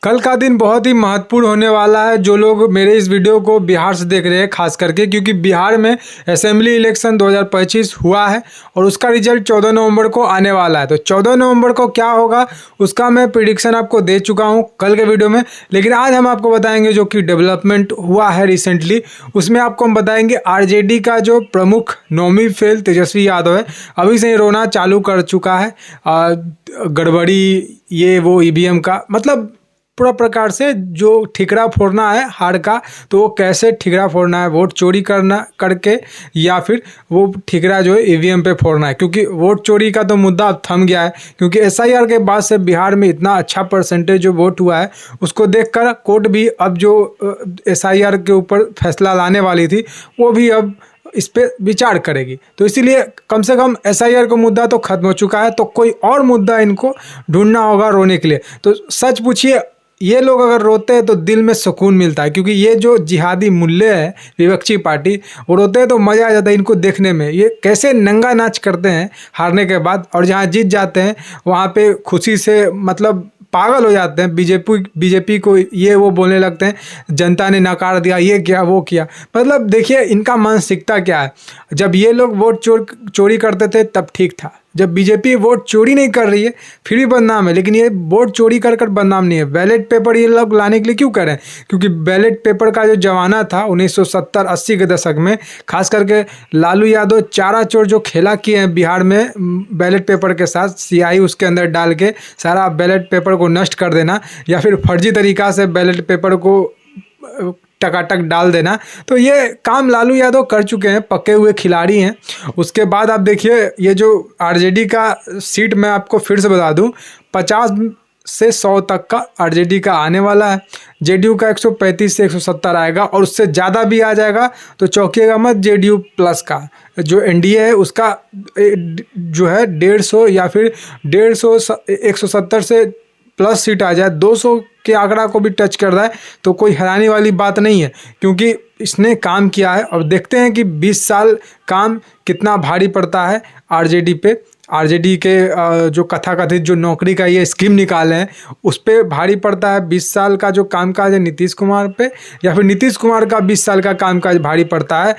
कल का दिन बहुत ही महत्वपूर्ण होने वाला है। जो लोग मेरे इस वीडियो को बिहार से देख रहे हैं खास करके, क्योंकि बिहार में असेंबली इलेक्शन 2025 हुआ है और उसका रिजल्ट 14 नवंबर को आने वाला है। तो 14 नवंबर को क्या होगा उसका मैं प्रिडिक्शन आपको दे चुका हूं कल के वीडियो में, लेकिन आज हम आपको बताएंगे जो कि डेवलपमेंट हुआ है रिसेंटली। उसमें आपको हम बताएंगे आरजेडी का जो प्रमुख नौमी फेल तेजस्वी यादव है, अभी से ही रोना चालू कर चुका है। गड़बड़ी ये वो ईवीएम का मतलब पूरा प्रकार से जो ठिकरा फोड़ना है हार का, तो वो कैसे ठिकरा फोड़ना है, वोट चोरी करना करके या फिर वो ठिकरा जो है ईवीएम पे फोड़ना है। क्योंकि वोट चोरी का तो मुद्दा अब थम गया है, क्योंकि एसआईआर के बाद से बिहार में इतना अच्छा परसेंटेज जो वोट हुआ है उसको देखकर कोर्ट भी अब जो एसआईआर के ऊपर फैसला लाने वाली थी वो भी अब इस पे विचार करेगी। तो इसीलिए कम से कम एसआईआर का मुद्दा तो खत्म हो चुका है, तो कोई और मुद्दा इनको ढूंढना होगा रोने के लिए। तो सच पूछिए, ये लोग अगर रोते हैं तो दिल में सुकून मिलता है, क्योंकि ये जो जिहादी मूल्य है विपक्षी पार्टी, वो रोते हैं तो मज़ा आ जाता है इनको देखने में। ये कैसे नंगा नाच करते हैं हारने के बाद, और जहाँ जीत जाते हैं वहाँ पे खुशी से मतलब पागल हो जाते हैं। बीजेपी को ये वो बोलने लगते हैं, जनता ने नकार दिया, ये किया वो किया। मतलब देखिए इनका मानसिकता क्या है। जब ये लोग वोट चोरी करते थे तब ठीक था, जब बीजेपी वोट चोरी नहीं कर रही है फिर भी बदनाम है, लेकिन ये वोट चोरी कर बदनाम नहीं है। बैलेट पेपर ये लोग लाने के लिए क्यों कर रहे हैं? क्योंकि बैलेट पेपर का जो जमाना था 1970-80 के दशक में, खास करके लालू यादव चारा चोर जो खेला किए हैं बिहार में बैलेट पेपर के साथ, स्याही उसके अंदर डाल के सारा बैलेट पेपर को नष्ट कर देना या फिर फर्जी तरीक़ा से बैलेट पेपर को टकाटक डाल देना। तो ये काम लालू यादव कर चुके हैं, पके हुए खिलाड़ी हैं। उसके बाद आप देखिए ये जो आरजेडी का सीट मैं आपको फिर से बता दूं, 50 से 100 तक का आरजेडी का आने वाला है। जेडीयू का 135 से 170 आएगा, और उससे ज़्यादा भी आ जाएगा तो चौंकिएगा मत। जेडीयू प्लस का जो एनडीए है उसका जो है 150 या फिर 150 170 से प्लस सीट आ जाए, 200 के आंकड़ा को भी टच कर रहा है तो कोई हैरानी वाली बात नहीं है, क्योंकि इसने काम किया है। और देखते हैं कि 20 साल काम कितना भारी पड़ता है आरजेडी पे। आरजेडी के जो कथाकथित जो नौकरी का ये स्कीम निकाले हैं उस पर भारी पड़ता है 20 साल का जो कामकाज है नीतीश कुमार पे, या फिर नीतीश कुमार का 20 साल का कामकाज भारी पड़ता है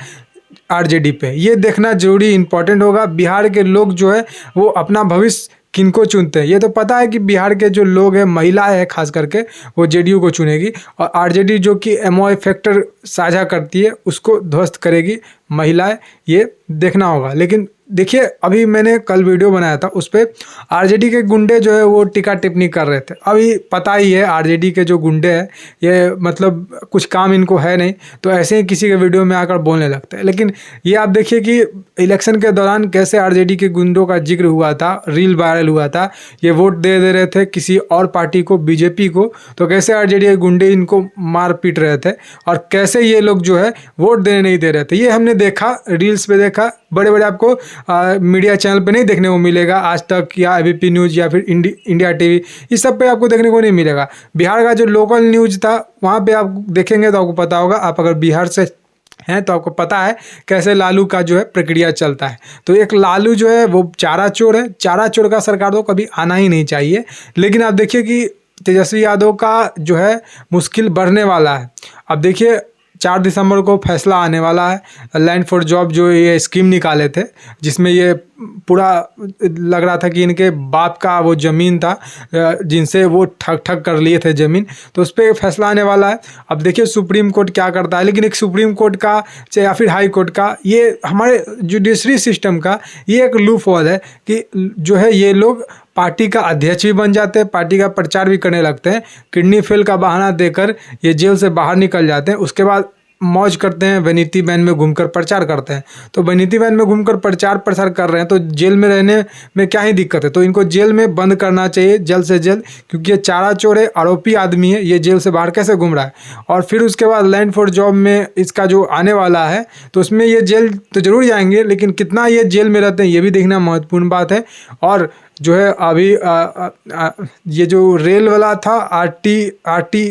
आरजेडी पे। ये देखना जरूरी इंपॉर्टेंट होगा। बिहार के लोग जो है वो अपना भविष्य किनको चुनते हैं ये तो पता है कि बिहार के जो लोग हैं, महिलाएं हैं खास करके, वो जेडीयू को चुनेगी, और आरजेडी जो कि एमओआई फैक्टर साझा करती है उसको ध्वस्त करेगी महिलाएं। ये देखना होगा। लेकिन देखिए अभी मैंने कल वीडियो बनाया था उस पर आरजेडी के गुंडे जो है वो टीका टिप्पणी कर रहे थे। अभी पता ही है आरजेडी के जो गुंडे हैं ये मतलब कुछ काम इनको है नहीं, तो ऐसे ही किसी के वीडियो में आकर बोलने लगते हैं। लेकिन ये आप देखिए कि इलेक्शन के दौरान कैसे आरजेडी के गुंडों का जिक्र हुआ था, रील वायरल हुआ था। ये वोट दे रहे थे किसी और पार्टी को, बीजेपी को, तो कैसे आरजेडी के गुंडे इनको मार पीट रहे थे और कैसे ये लोग जो है वोट देने नहीं दे रहे थे। ये हमने देखा, रील्स पे देखा, बड़े बड़े आपको मीडिया चैनल पे नहीं देखने को मिलेगा, आज तक या एबीपी न्यूज़ या फिर इंडिया टीवी, इस सब पे आपको देखने को नहीं मिलेगा। बिहार का जो लोकल न्यूज़ था वहाँ पे आप देखेंगे तो आपको पता होगा। आप अगर बिहार से हैं तो आपको पता है कैसे लालू का जो है प्रक्रिया चलता है। तो एक लालू जो है वो चारा चोर है। चारा चोर का सरकार तो कभी आना ही नहीं चाहिए। लेकिन आप देखिए कि तेजस्वी यादव का जो है मुश्किल बढ़ने वाला है। अब देखिए 4 दिसंबर को फैसला आने वाला है। लैंड फॉर जॉब जो ये स्कीम निकाले थे, जिसमें ये पूरा लग रहा था कि इनके बाप का वो ज़मीन था जिनसे वो ठग कर लिए थे ज़मीन, तो उस पर फैसला आने वाला है। अब देखिए सुप्रीम कोर्ट क्या करता है। लेकिन एक सुप्रीम कोर्ट का या फिर हाई कोर्ट का, ये हमारे जुडिशरी सिस्टम का ये एक लूप होल है कि जो है ये लोग पार्टी का अध्यक्ष भी बन जाते हैं, पार्टी का प्रचार भी करने लगते हैं। किडनी फेल का बहाना देकर ये जेल से बाहर निकल जाते हैं, उसके बाद मौज करते हैं, वैनिटी वैन में घूमकर प्रचार करते हैं। तो वैनिटी वैन में घूमकर प्रचार प्रसार कर रहे हैं तो जेल में रहने में क्या ही दिक्कत है? तो इनको जेल में बंद करना चाहिए जल्द से जल्द, क्योंकि ये चारा चोर है, आरोपी आदमी है। ये जेल से बाहर कैसे घूम रहा है? और फिर उसके बाद लैंड फॉर जॉब में इसका जो आने वाला है तो उसमें ये जेल तो जरूर जाएंगे, लेकिन कितना ये जेल में रहते हैं ये भी देखना महत्वपूर्ण बात है। और जो है अभी ये जो रेल वाला था आरटी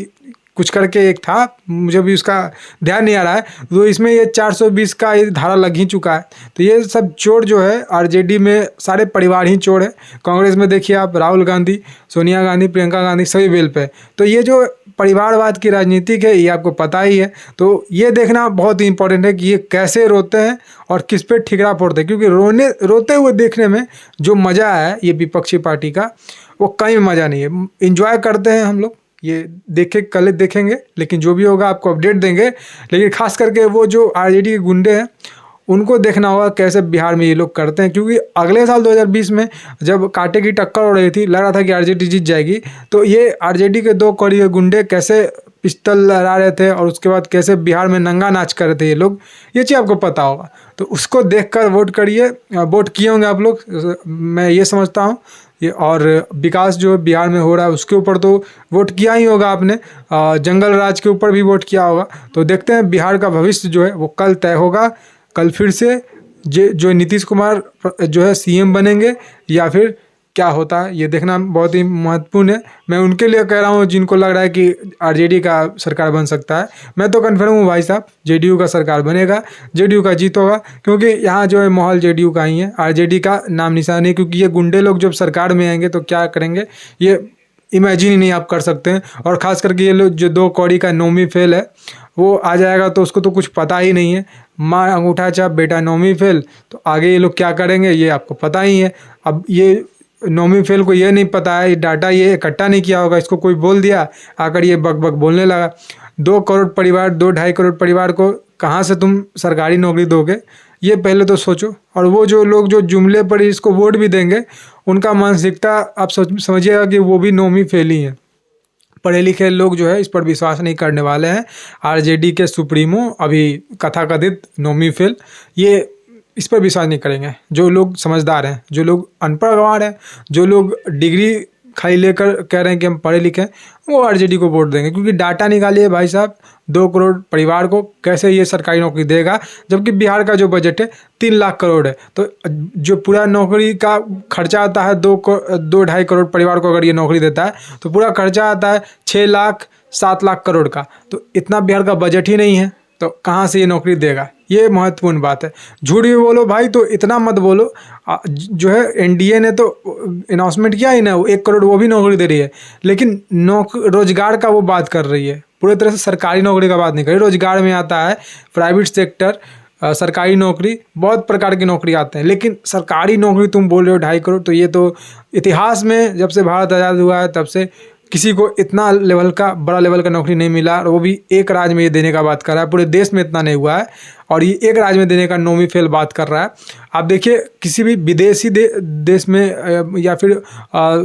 कुछ करके एक था, मुझे भी उसका ध्यान नहीं आ रहा है। तो इसमें ये 420 का ये धारा लग ही चुका है। तो ये सब चोर जो है आरजेडी में सारे परिवार ही चोर है। कांग्रेस में देखिए आप, राहुल गांधी, सोनिया गांधी, प्रियंका गांधी सभी बेल पे। तो ये जो परिवारवाद की राजनीतिक है ये आपको पता ही है। तो ये देखना बहुत ही इंपॉर्टेंट है कि ये कैसे रोते हैं और किस पे ठिकरा फोड़ते हैं, क्योंकि रोते हुए देखने में जो मज़ा है ये विपक्षी पार्टी का, वो कहीं मज़ा नहीं है। इंजॉय करते हैं हम लोग, ये देखे कल देखेंगे, लेकिन जो भी होगा आपको अपडेट देंगे। लेकिन खास करके वो जो आरजेडी के गुंडे हैं उनको देखना होगा कैसे बिहार में ये लोग करते हैं, क्योंकि अगले साल 2020 में जब कांटे की टक्कर हो रही थी, लग रहा था कि आरजेडी जीत जाएगी, तो ये आरजेडी के 2 कौड़ी गुंडे कैसे पिस्टल लहरा रहे थे और उसके बाद कैसे बिहार में नंगा नाच कर रहे थे ये लोग, ये चीज़ आपको पता होगा। तो उसको देखकर वोट करिए। वोट किए होंगे आप लोग, मैं ये समझता हूँ। ये और विकास जो बिहार में हो रहा है उसके ऊपर तो वोट किया ही होगा आपने, जंगल राज के ऊपर भी वोट किया होगा। तो देखते हैं बिहार का भविष्य जो है वो कल तय होगा। कल फिर से जो नीतीश कुमार जो है सीएम बनेंगे या फिर क्या होता है, ये देखना बहुत ही महत्वपूर्ण है। मैं उनके लिए कह रहा हूँ जिनको लग रहा है कि आरजेडी का सरकार बन सकता है। मैं तो कन्फर्म हूँ भाई साहब, जेडीयू का सरकार बनेगा, जेडीयू का जीत होगा, क्योंकि यहाँ जो है माहौल जेडीयू का ही है, आरजेडी का नाम निशान नहीं। क्योंकि ये गुंडे लोग जब सरकार में आएंगे तो क्या करेंगे ये इमेजिन ही नहीं आप कर सकते हैं। और ख़ास करके ये लोग जो 2 कौड़ी का नौवीं फेल है वो आ जाएगा तो उसको तो कुछ पता ही नहीं है। माँ अंगूठा छाप बेटा नौवीं फेल, तो आगे ये लोग क्या करेंगे ये आपको पता ही है। अब ये नौवीं फेल को ये नहीं पता है, डाटा ये इकट्ठा नहीं किया होगा, इसको कोई बोल दिया, आकर ये बक बक बोलने लगा। 2 करोड़ परिवार, 2-2.5 करोड़ परिवार को कहाँ से तुम सरकारी नौकरी दोगे, ये पहले तो सोचो। और वो जो लोग जो जुमले पर इसको वोट भी देंगे, उनका मानसिकता आप समझिएगा कि वो भी नौवीं फेल ही है। पढ़े लिखे लोग जो है इस पर विश्वास नहीं करने वाले हैं। आरजेडी के सुप्रीमो अभी कथाकथित नौवीं फेल, ये इस पर विश्वास नहीं करेंगे। जो लोग समझदार हैं, जो लोग अनपढ़ गंवार हैं, जो लोग डिग्री खाली लेकर कह रहे हैं कि हम पढ़े लिखे हैं, वो आरजेडी को वोट देंगे। क्योंकि डाटा निकालिए भाई साहब, 2 करोड़ परिवार को कैसे ये सरकारी नौकरी देगा, जबकि बिहार का जो बजट है 3 लाख करोड़ है। तो जो पूरा नौकरी का खर्चा आता है 2-2.5 करोड़ परिवार को अगर ये नौकरी देता है तो पूरा खर्चा आता है 6 लाख 7 लाख करोड़ का। तो इतना बिहार का बजट ही नहीं है, तो कहाँ से ये नौकरी देगा, ये महत्वपूर्ण बात है। झूठ भी बोलो भाई तो इतना मत बोलो। जो है एनडीए ने तो अनाउंसमेंट किया ही ना, 1 करोड़ वो भी नौकरी दे रही है, लेकिन रोजगार का वो बात कर रही है, पूरी तरह से सरकारी नौकरी का बात नहीं कर रही। रोजगार में आता है प्राइवेट सेक्टर, सरकारी नौकरी, बहुत प्रकार की नौकरी आते हैं, लेकिन सरकारी नौकरी तुम बोल रहे हो 2.5 करोड़। तो ये तो इतिहास में जब से भारत आज़ाद हुआ है तब से किसी को इतना लेवल का बड़ा लेवल का नौकरी नहीं मिला, और वो भी एक राज्य में ये देने का बात कर रहा है। पूरे देश में इतना नहीं हुआ है और ये एक राज्य में देने का नौवीं फेल बात कर रहा है। आप देखिए किसी भी विदेशी देश में या फिर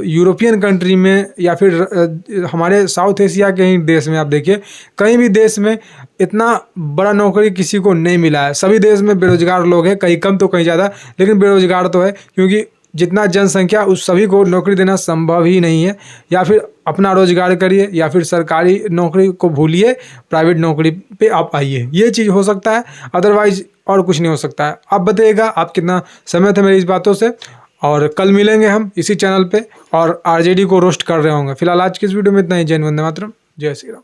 यूरोपियन कंट्री में या फिर हमारे साउथ एशिया के ही देश में, आप देखिए कहीं भी देश में इतना बड़ा नौकरी किसी को नहीं मिला है। सभी देश में बेरोजगार लोग हैं, कहीं कम तो कहीं ज़्यादा, लेकिन बेरोजगार तो है, क्योंकि जितना जनसंख्या उस सभी को नौकरी देना संभव ही नहीं है। या फिर अपना रोजगार करिए या फिर सरकारी नौकरी को भूलिए, प्राइवेट नौकरी पे आप आइए, ये चीज़ हो सकता है, अदरवाइज और कुछ नहीं हो सकता है। आप बताइएगा आप कितना सहमत है मेरी इस बातों से। और कल मिलेंगे हम इसी चैनल पे और आरजेडी को रोस्ट कर रहे होंगे। फिलहाल आज की इस वीडियो में इतना ही। जय हिंद, वंदे मातरम, जय श्री राम।